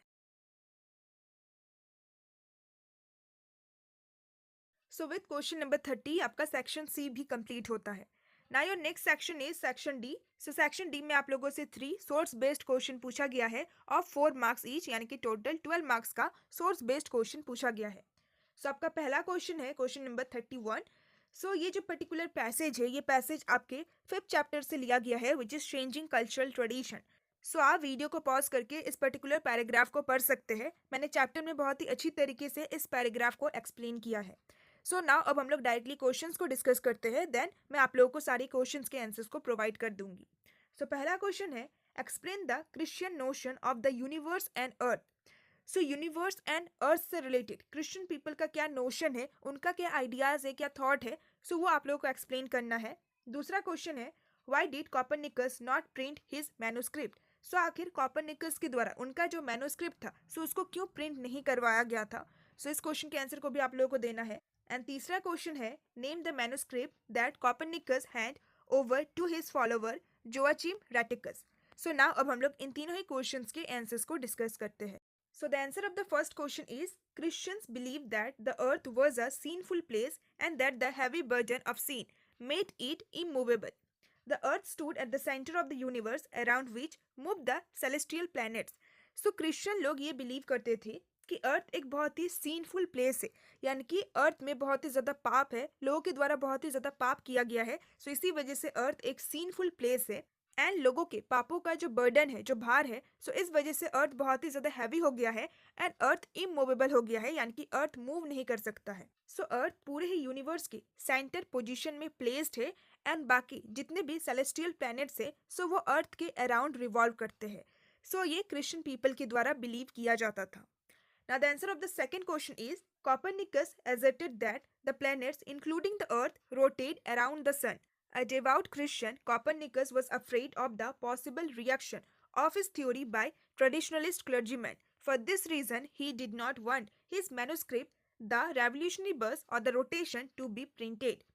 सो विद क्वेश्चन नंबर 30 आपका सेक्शन सी भी कंप्लीट होता है। ना your next section is section D. So section D में आप लोगों से 3 सोर्स बेस्ड क्वेश्चन पूछा गया है ऑफ 4 मार्क्स ईच, यानी कि टोटल 12 मार्क्स का सोर्स बेस्ड क्वेश्चन पूछा गया है। सो आपका पहला क्वेश्चन है क्वेश्चन नंबर 31। सो ये जो पर्टिकुलर पैसेज है, ये पैसेज आपके 5th चैप्टर से लिया गया है which is changing cultural tradition. So आप वीडियो को पॉज करके इस पर्टिकुलर पैराग्राफ को पढ़ सकते हैं। मैंने चैप्टर में बहुत ही अच्छी तरीके से इस पैराग्राफ को एक्सप्लेन किया है। सो नाउ अब हम लोग डायरेक्टली क्वेश्चंस को डिस्कस करते हैं, देन मैं आप लोगों को सारी क्वेश्चंस के आंसर्स को प्रोवाइड कर दूंगी। सो पहला क्वेश्चन है explain the Christian notion of the universe and earth. So universe and earth से रिलेटेड क्रिश्चियन पीपल का क्या नोशन है, उनका क्या आइडियाज है, क्या थॉट है, सो वो आप लोगों को एक्सप्लेन करना है। दूसरा क्वेश्चन है why did Copernicus not print his manuscript. So आखिर कॉपरनिकस के द्वारा उनका जो मैन्युस्क्रिप्ट था, सो उसको क्यों प्रिंट नहीं करवाया गया था। सो इस क्वेश्चन के आंसर को भी आप लोगों को देना है। एंड तीसरा क्वेश्चन है name the manuscript that Copernicus hand over to his follower Joachim Rheticus. So now अब हम लोग इन तीनों ही क्वेश्चंस के आंसर्स को डिस्कस करते हैं। So the answer of the first question is Christians believe that the earth was a sinful place and that the heavy burden of sin made it immovable. The earth stood at the center of the universe around which moved the celestial planets. So Christian लोग ये believe करते थे कि अर्थ एक बहुत ही सीनफुल place है, यानी कि अर्थ में बहुत ही ज़्यादा पाप है, लोगों के द्वारा बहुत ही ज़्यादा पाप किया गया है। सो इसी वजह से अर्थ एक सीनफुल प्लेस है एंड लोगों के पापों का जो बर्डन है, जो भार है, सो इस वजह से अर्थ बहुत ही ज़्यादा हैवी हो गया है एंड अर्थ इमूवेबल हो गया है, यानी कि अर्थ मूव नहीं कर सकता है। सो अर्थ पूरे ही यूनिवर्स के सेंटर पोजीशन में प्लेस्ड है एंड बाकी जितने भी सेलेस्टियल प्लैनेट्स है, सो वो अर्थ के अराउंड रिवॉल्व करते हैं। सो ये क्रिश्चियन पीपल के द्वारा बिलीव किया जाता था। Now the answer of the second question is Copernicus asserted that the planets including the earth rotate around the sun. A devout Christian, Copernicus was afraid of the possible reaction of his theory by traditionalist clergymen. For this reason, he did not want his manuscript, The Revolutionary Bus or the Rotation, to be printed.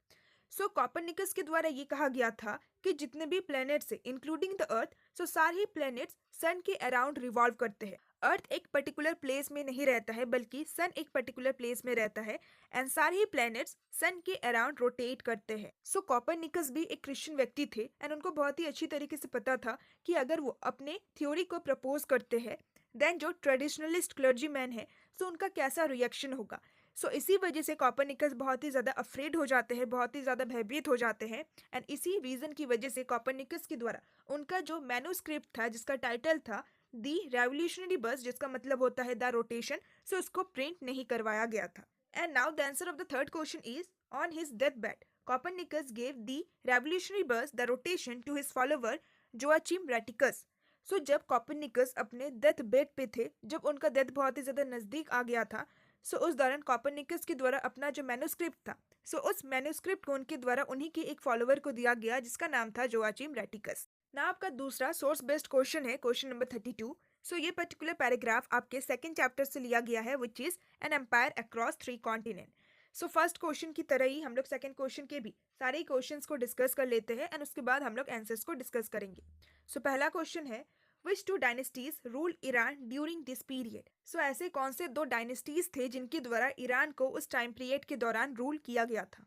So Copernicus के द्वारा ये कहा गया था कि जितने भी planets है इंक्लूडिंग द अर्थ, सो सारे ही प्लैनेट्स सन के अराउंड रिवॉल्व करते हैं। अर्थ एक पर्टिकुलर प्लेस में नहीं रहता है बल्कि सन एक पर्टिकुलर प्लेस में रहता है एंड सारे ही प्लैनेट्स सन के अराउंड रोटेट करते हैं। सो कॉपरनिकस भी एक क्रिश्चियन व्यक्ति थे एंड उनको बहुत ही अच्छी तरीके से पता था कि अगर वो अपने थ्योरी को प्रपोज करते हैं देन जो ट्रेडिशनलिस्ट क्लर्जी मैन है, सो उनका कैसा रिएक्शन होगा। सो इसी वजह से कॉपरनिकस बहुत ही ज़्यादा अफ्रेड हो जाते हैं, बहुत ही ज़्यादा भयभीत हो जाते हैं एंड इसी रीज़न की वजह से कॉपरनिकस के द्वारा उनका जो मैन्युस्क्रिप्ट था जिसका टाइटल था दी रेवोल्यूशनरी बस, जिसका मतलब होता है द रोटेशन, सो उसको प्रिंट नहीं करवाया गया था। And now the answer of the third question is on his death bed Copernicus gave the revolutionary bus the rotation to his follower Joachim Rheticus. So जब कॉपरनिकस अपने डेथ बेड पे थे, जब उनका डेथ बहुत ही ज़्यादा नज़दीक आ गया था, सो उस दौरान कॉपरनिकस के द्वारा अपना जो मैन्युस्क्रिप्ट था, सो उस मैन्युस्क्रिप्ट को उनके द्वारा उन्हीं के एक फॉलोवर को दिया गया जिसका नाम था जोआचिम रैटिकस। ना आपका दूसरा सोर्स बेस्ड क्वेश्चन है क्वेश्चन नंबर 32। सो ये पर्टिकुलर पैराग्राफ आपके सेकंड चैप्टर से लिया गया है which is an empire across 3 continent. So first question की तरह ही हम लोग सेकंड क्वेश्चन के भी सारे क्वेश्चंस को डिस्कस कर लेते हैं एंड उसके बाद हम लोग आंसर्स को डिस्कस करेंगे। सो पहला क्वेश्चन है Which two dynasties ruled Iran during this period? सो ऐसे कौन से 2 डायनेस्टीज थे जिनके द्वारा ईरान को उस टाइम पीरियड के दौरान रूल किया गया था।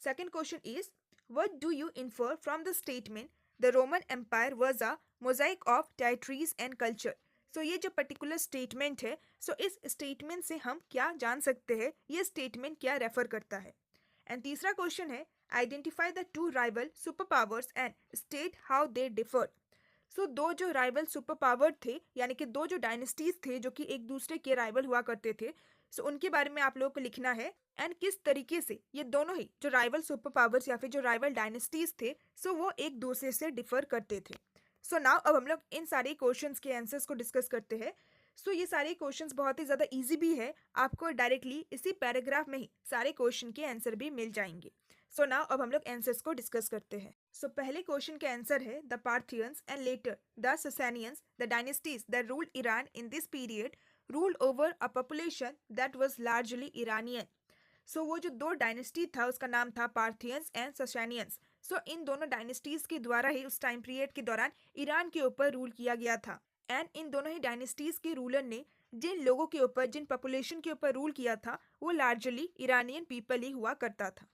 Second question is What do you infer from the statement the Roman Empire was a mosaic of territories and culture? सो ये जो पर्टिकुलर स्टेटमेंट है, सो इस स्टेटमेंट से हम क्या जान सकते हैं, ये स्टेटमेंट क्या रेफर करता है। एंड तीसरा क्वेश्चन है identify the two rival super powers and state how they differ. So दो जो राइवल सुपर पावर थे, यानी कि दो जो डायनेस्टीज थे जो कि एक दूसरे के राइवल हुआ करते थे, सो उनके बारे में आप लोगों को लिखना है। एंड किस तरीके से ये दोनों ही जो राइवल सुपर पावर्स या फिर जो राइवल डायनेस्टीज थे, सो वो एक दूसरे से डिफर करते थे। सो नाउ अब हम लोग इन सारे क्वेश्चंस के आंसर्स को डिस्कस करते हैं। सो ये सारे क्वेश्चंस बहुत ही ज़्यादा इजी भी है, आपको डायरेक्टली इसी पैराग्राफ में ही सारे क्वेश्चन के आंसर भी मिल जाएंगे। सो नाउ अब हम लोग आंसर्स को डिस्कस करते हैं। सो पहले क्वेश्चन का आंसर है the Parthians and later the Sassanians the dynasties that ruled Iran in this period ruled over a population that was largely Iranian. So वो जो दो डायनेस्टी था उसका नाम था पार्थियंस एंड ससैनियंस। सो इन दोनों डायनेस्टीज के द्वारा ही उस टाइम पीरियड के दौरान ईरान के ऊपर रूल किया गया था। एंड इन दोनों ही डायनेस्टीज के रूलर ने जिन लोगों के ऊपर, जिन पॉपुलेशन के ऊपर रूल किया था, वो लार्जली ईरानियन पीपल ही हुआ करता था।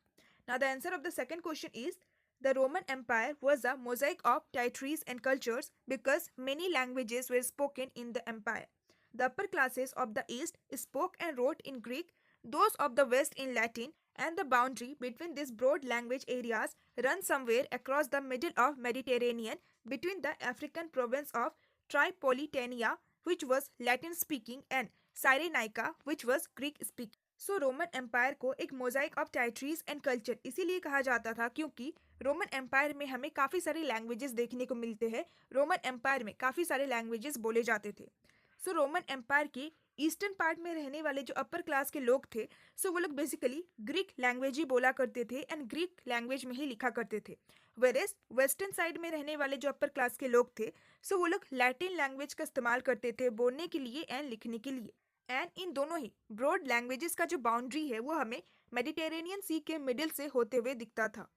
Now the answer of the second question is the Roman Empire was a mosaic of territories and cultures because many languages were spoken in the empire. The upper classes of the East spoke and wrote in Greek, those of the West in Latin, and the boundary between these broad language areas run somewhere across the middle of Mediterranean between the African province of Tripolitania, which was Latin speaking, and Cyrenaica, which was Greek speaking. So Roman empire को एक mosaic of territories and culture इसीलिए कहा जाता था क्योंकि Roman empire में हमें काफ़ी सारे लैंग्वेजेस देखने को मिलते हैं। रोमन एम्पायर में काफ़ी सारे लैंग्वेजेस बोले जाते थे। सो रोमन एम्पायर के ईस्टर्न पार्ट में रहने वाले जो अपर क्लास के लोग थे, सो वो लोग बेसिकली ग्रीक लैंग्वेज ही बोला करते थे एंड ग्रीक लैंग्वेज में ही लिखा करते थे। वेरेस वेस्टर्न साइड में रहने वाले जो अपर क्लास के लोग थे, सो वो लोग लैटिन लैंग्वेज का इस्तेमाल करते थे बोलने के लिए एंड लिखने के लिए। एंड इन दोनों ही ब्रॉड लैंग्वेजेस का जो बाउंड्री है वो हमें मेडिटेरेनियन सी के मिडिल से होते हुए दिखता था।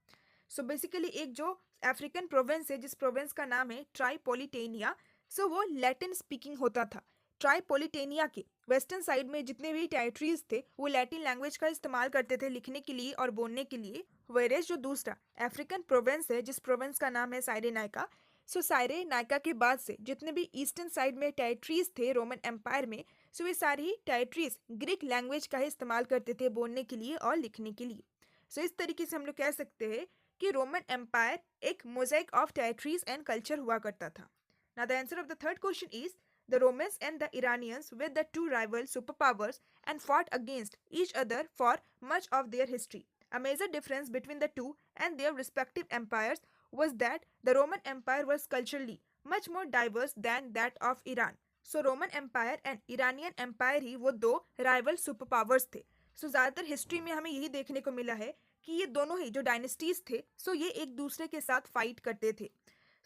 सो बेसिकली एक जो अफ्रीकन प्रोविंस है जिस प्रोविंस का नाम है ट्राइपोलिटेनिया, सो वो लैटिन स्पीकिंग होता था। ट्राइपोलिटेनिया के वेस्टर्न साइड में जितने भी टेरिटरीज थे वो लैटिन लैंग्वेज का इस्तेमाल करते थे लिखने के लिए और बोलने के लिए। वेरेस जो दूसरा अफ्रीकन प्रोविंस है जिस प्रोविंस का नाम है साइरेनाइका, सो साइरेनाइका के बाद से जितने भी ईस्टर्न साइड में टेरिटरीज थे रोमन एम्पायर में, सो ये सारी टेरिटरीज ग्रीक लैंग्वेज का ही इस्तेमाल करते थे बोलने के लिए और लिखने के लिए। सो इस तरीके से हम लोग कह सकते हैं कि रोमन एम्पायर एक mosaic of territories and culture हुआ करता था। Now the answer of the third question is the Romans and the Iranians with the two rival super powers and fought against each other for much of their history. A major difference between the two and their respective empires was that the Roman Empire was culturally much more diverse than that of Iran. So Roman empire and Iranian empire ही वो दो rival super powers थे। सो ज़्यादातर history में हमें यही देखने को मिला है कि ये दोनों ही जो डायनेस्टीज थे, सो ये एक दूसरे के साथ फाइट करते थे।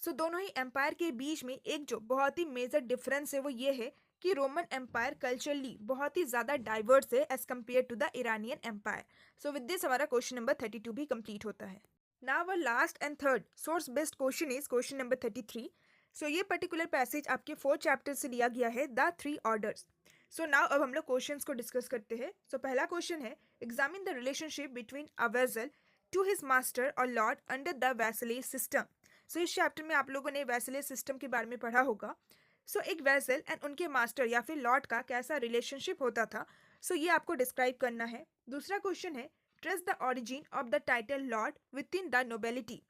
सो दोनों ही एम्पायर के बीच में एक जो बहुत ही मेजर डिफरेंस है वो ये है कि रोमन एम्पायर कल्चरली बहुत ही ज़्यादा डाइवर्स है as compared to the Iranian empire. So with this हमारा क्वेश्चन नंबर 32 भी कंप्लीट होता है। Now our last and third source based question is question number 33। So ये पर्टिकुलर पैसेज आपके 4th चैप्टर से लिया गया है द 3 ऑर्डर्स। सो नाउ अब हम लोग क्वेश्चंस को डिस्कस करते हैं। सो पहला क्वेश्चन है examine the relationship between a vassal to his master और lord under the vassalage system. So इस चैप्टर में आप लोगों ने वैसलेज सिस्टम के बारे में पढ़ा होगा। सो एक वेसल एंड उनके मास्टर या फिर लॉर्ड का कैसा रिलेशनशिप होता था, सो ये आपको डिस्क्राइब करना है। दूसरा क्वेश्चन है trace the origin of the title Lord with in the nobility.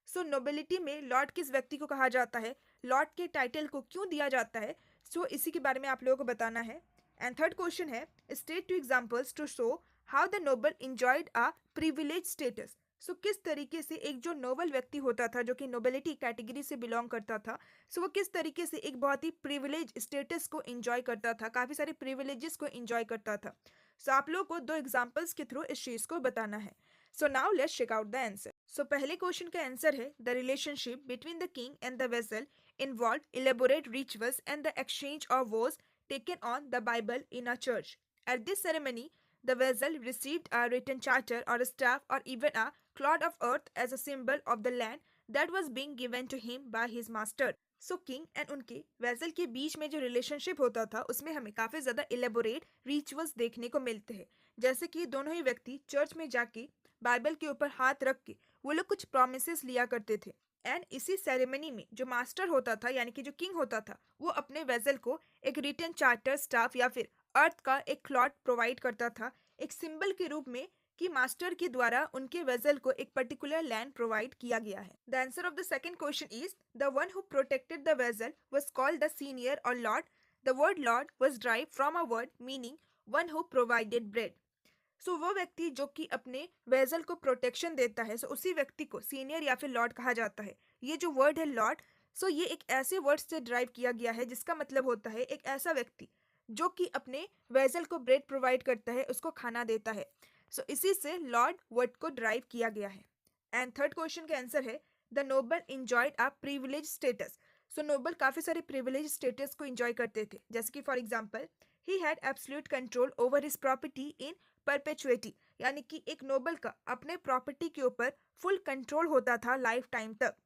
So nobility में लॉर्ड किस व्यक्ति को कहा जाता है, लॉर्ड के टाइटल को क्यों दिया जाता है, सो इसी के बारे में आप लोगों को बताना है। एंड थर्ड क्वेश्चन है state two examples to show how the noble enjoyed a privilege status. So किस तरीके से एक जो नोबल व्यक्ति होता था जो कि नोबेलिटी कैटेगरी से बिलोंग करता था, सो वो किस तरीके से एक बहुत ही प्रिविलेज स्टेटस को एंजॉय करता था, काफ़ी सारे प्रिविलेजेस को एंजॉय करता था। सो आप लोगों को 2 एग्जाम्पल्स के थ्रू इस चीज़ को बताना है। So now let's check out the answer. So पहले क्वेश्चन का आंसर है the relationship between the king and the vassal involved elaborate rituals and the exchange of vows taken on the Bible in a church. At this ceremony, the vessel received a written charter or a staff or even a clod of earth as a symbol of the land that was being given to him by his master. So king and उनके vessel के बीच में जो relationship होता था उसमें हमें काफ़ी ज़्यादा इलेबोरेट रिचुअल्स देखने को मिलते हैं, जैसे कि दोनों ही व्यक्ति चर्च में जाके बाइबल के ऊपर हाथ रख के वो लोग कुछ प्रोमिसेस लिया करते थे। एंड इसी सेरेमनी में जो मास्टर होता था यानी कि जो किंग होता था वो अपने वेसल को एक रिटन चार्टर स्टाफ या फिर अर्थ का एक क्लॉट प्रोवाइड करता था एक सिंबल के रूप में कि मास्टर के द्वारा उनके वेसल को एक पर्टिकुलर लैंड प्रोवाइड किया गया है। The answer of the second question is the one who protected the vassal was called the senior or lord. The word lord was drive from a word meaning one who provided bread. So वो व्यक्ति जो कि अपने vessel को protection देता है, सो उसी व्यक्ति को सीनियर या फिर लॉर्ड कहा जाता है। ये जो वर्ड है लॉर्ड, सो ये एक ऐसे वर्ड से ड्राइव किया गया है जिसका मतलब होता है एक ऐसा व्यक्ति जो कि अपने वेसल को ब्रेड प्रोवाइड करता है, उसको खाना देता है। सो इसी से लॉर्ड वर्ड को ड्राइव किया गया है। एंड थर्ड क्वेश्चन का आंसर है the noble enjoyed a privilege status. So noble काफी सारे प्रिविलेज स्टेटस को एंजॉय करते थे, जैसे कि for example he had absolute control over his property in perpetuity, यानी कि एक नोबल का अपने प्रॉपर्टी के ऊपर फुल कंट्रोल होता था लाइफ टाइम तक।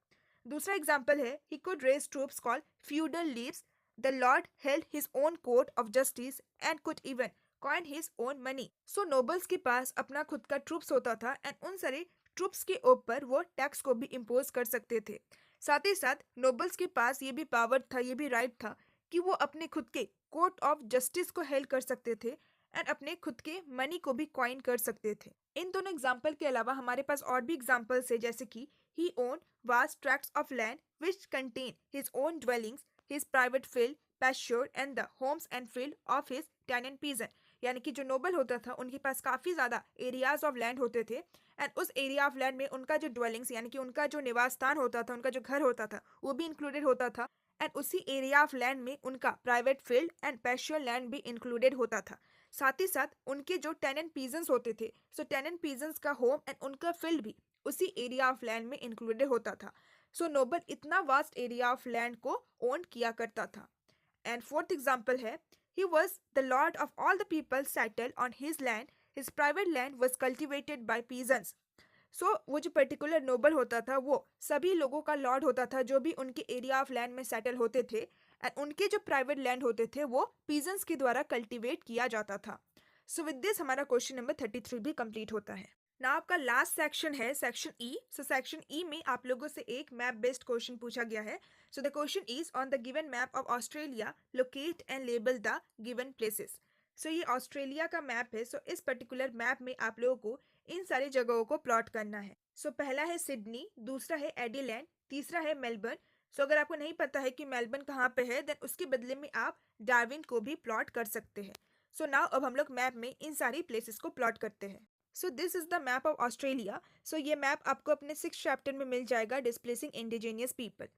दूसरा एग्जाम्पल है he could raise troops called feudal levies. The lord held his own court of justice and could even coin his own money. So nobles के पास अपना खुद का ट्रूप्स होता था एंड उन सारे ट्रूप्स के ऊपर वो टैक्स को भी इम्पोज कर सकते थे। साथ ही साथ नोबल्स के पास ये भी पावर था, ये भी राइट था कि वो अपने खुद के कोर्ट ऑफ जस्टिस को हेल्ड कर सकते थे एंड अपने खुद के मनी को भी कॉइन कर सकते थे। इन दोनों एग्जाम्पल के अलावा हमारे पास और भी एग्जाम्पल्स है, जैसे कि he own vast tracts of land which contain his own dwellings, his private field, pasture and the homes and field of his tenant peasant. यानी कि जो नोबल होता था उनके पास काफी ज्यादा एरियाज ऑफ लैंड होते थे एंड उस एरिया ऑफ लैंड में उनका जो ड्वेलिंग्स यानी कि उनका जो निवास स्थान होता था, उनका जो घर होता था, वो भी इंक्लूडेड होता था एंड उसी एरिया ऑफ लैंड में उनका private field and pasture land भी इंक्लूडेड होता था। साथ ही साथ उनके जो टेनेंट पीजन्स होते थे, सो टेनेंट पीजन्स का होम एंड उनका फील्ड भी उसी एरिया ऑफ लैंड में इंक्लूडेड होता था। सो नोबल इतना वास्ट एरिया ऑफ लैंड को ओन किया करता था। एंड फोर्थ एग्जाम्पल है he was the lord of all the people settle on his land, his private land was cultivated by peasants. So वो जो पर्टिकुलर नोबल होता था वो सभी लोगों का लॉर्ड होता था जो भी उनके एरिया ऑफ लैंड में सेटल होते थे एंड उनके जो प्राइवेट लैंड होते थे वो पीजन्स के द्वारा कल्टीवेट किया जाता था। सो विद दिस हमारा क्वेश्चन नंबर 33 भी कंप्लीट होता है। ना आपका लास्ट सेक्शन है section E. So section E में आप लोगों से एक मैप बेस्ड क्वेश्चन पूछा गया है। So the question is on the given map of Australia locate and label the given places. So ये ऑस्ट्रेलिया का मैप है। सो इस पर्टिकुलर मैप में आप लोगों को इन सारी जगहों को प्लॉट करना है। सो पहला है सिडनी, दूसरा है एडिलेंड, तीसरा है मेलबर्न। सो अगर आपको नहीं पता है कि मेलबर्न कहाँ पे है, देन उसके बदले में आप डार्विन को भी प्लॉट कर सकते हैं। सो नाउ अब हम लोग मैप में इन सारी प्लेसेस को प्लॉट करते हैं। So this is the map of Australia. So ये मैप आपको अपने 6th चैप्टर में मिल जाएगा, डिस्प्लेसिंग इंडिजीनियस पीपल।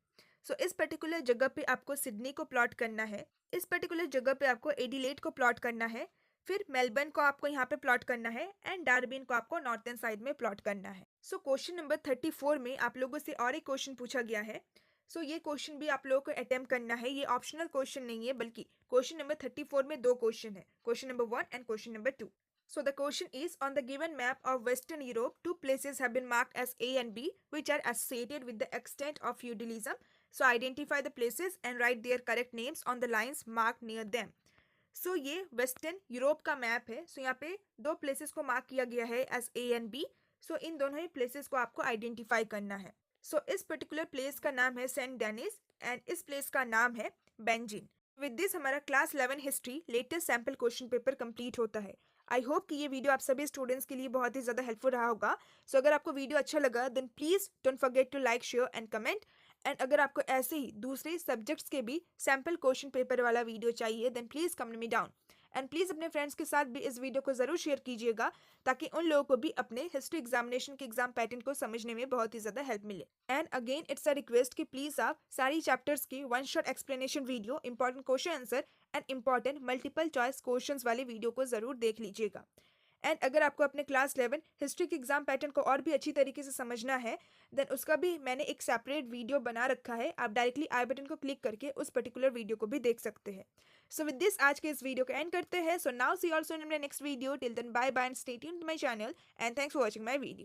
सो इस पर्टिकुलर जगह पे आपको सिडनी को प्लॉट करना है, इस पर्टिकुलर जगह पे आपको एडिलेड को प्लॉट करना है, फिर मेलबर्न को आपको यहाँ पे प्लॉट करना है एंड डार्बिन को आपको नॉर्थन साइड में प्लॉट करना है। सो क्वेश्चन नंबर 34 में आप लोगों से और एक क्वेश्चन पूछा गया है। सो ये क्वेश्चन भी आप लोगों को अटेम्प्ट करना है, ये ऑप्शनल क्वेश्चन नहीं है बल्कि क्वेश्चन नंबर 34 में दो क्वेश्चन है, question number 1 and question number 2। So the question is on the given map of Western Europe, two places have been marked as A and B, which are associated with the extent of feudalism. So identify the places and write their correct names on the lines marked near them. So ये western Europe का map है। सो यहाँ पे दो places को mark किया गया है एज A एंड B। सो इन दोनों ही प्लेसेस को आपको आइडेंटिफाई करना है। सो इस पर्टिकुलर प्लेस का नाम है सेंट डेनिस एंड इस प्लेस का नाम है बेंजिन। विद दिस हमारा class 11 history latest sample question paper complete होता है। आई होप कि ये वीडियो आप सभी स्टूडेंट्स के लिए बहुत ही ज़्यादा हेल्पफुल रहा होगा। सो अगर आपको वीडियो अच्छा लगा then please don't forget to like, share and comment. And अगर आपको ऐसे ही दूसरे सब्जेक्ट्स के भी सैम्पल क्वेश्चन पेपर वाला वीडियो चाहिए then please comment me down and please अपने फ्रेंड्स के साथ भी इस वीडियो को ज़रूर शेयर कीजिएगा ताकि उन लोगों को भी अपने हिस्ट्री एग्जामिनेशन के एग्जाम पैटर्न को समझने में बहुत ही ज़्यादा हेल्प मिले। And again it's a request कि प्लीज़ आप सारी चैप्टर्स की one shot explanation video, important question answer and important multiple choice questions वाले वीडियो को ज़रूर देख लीजिएगा। एंड अगर आपको अपने क्लास 11 हिस्ट्री के एग्जाम पैटर्न को और भी अच्छी तरीके से समझना है देन उसका भी मैंने एक सेपरेट वीडियो बना रखा है, आप डायरेक्टली आई बटन को क्लिक करके उस पर्टिकुलर वीडियो को भी देख सकते हैं। सो विद दिस आज के इस वीडियो को एंड करते हैं। So now see also in my next video, till then bye bye and stay tuned to my channel and thanks for watching my video.